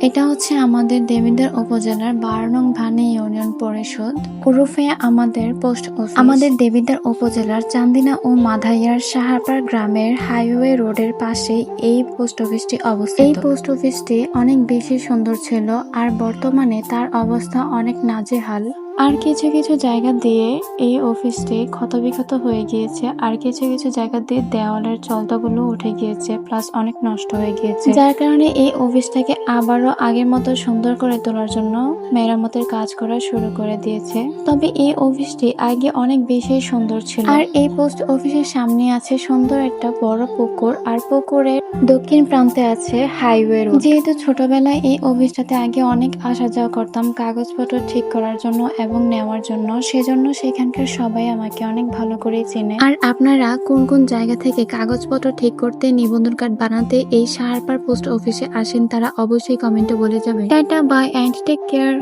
এটা হচ্ছে আমাদের দেবিদ্বার উপজেলার 12 নং ভানি ইউনিয়ন পরিষদ ওরফে আমাদের পোস্ট অফিস। আমাদের দেবিদ্বার উপজেলার চান্দিনা ও মাধাইয়ার সাহারপাড় গ্রামের হাইওয়ে রোডের পাশেই এই পোস্ট অফিসটি অবস্থিত। এই পোস্ট অফিসটি অনেক বেশি সুন্দর ছিল, আর বর্তমানে তার অবস্থা অনেক নাজেহাল। আর কিছু কিছু জায়গা দিয়ে এই অফিসটি ক্ষতবিক্ষত হয়ে গিয়েছে, আর কিছু কিছু জায়গা দিয়ে দেওয়ালের চলতাগুলো উঠে গিয়েছে, প্লাস অনেক নষ্ট হয়ে গিয়েছে, যার কারণে এই অফিসটাকে আবারও আগের মতো সুন্দর করে তোলার জন্য মেরামতের কাজ করা শুরু করে দিয়েছে। তবে এই অফিসটি আগে অনেক বেশি সুন্দর ছিল। আর এই পোস্ট অফিসের সামনে আছে সুন্দর একটা বড় পুকুর, আর পুকুরের দক্ষিণ প্রান্তে আছে হাইওয়ে রোড। যেহেতু ছোটবেলায় এই অফিসটাতে আগে অনেক আসা যাওয়া করতাম কাগজপত্র ঠিক করার জন্য এবং নেওয়ার জন্য, সেজন্য সেখানকার সবাই আমাকে অনেক ভালো করে চেনে। আর আপনারা কোন কোন জায়গা থেকে কাগজপত্র ঠিক করতে, নিবন্ধন কার্ড বানাতে এই সাহারপাড় পোস্ট অফিসে আসেন, তারা অবশ্যই কমেন্টে বলে যাবেন। Tata, bye and take care.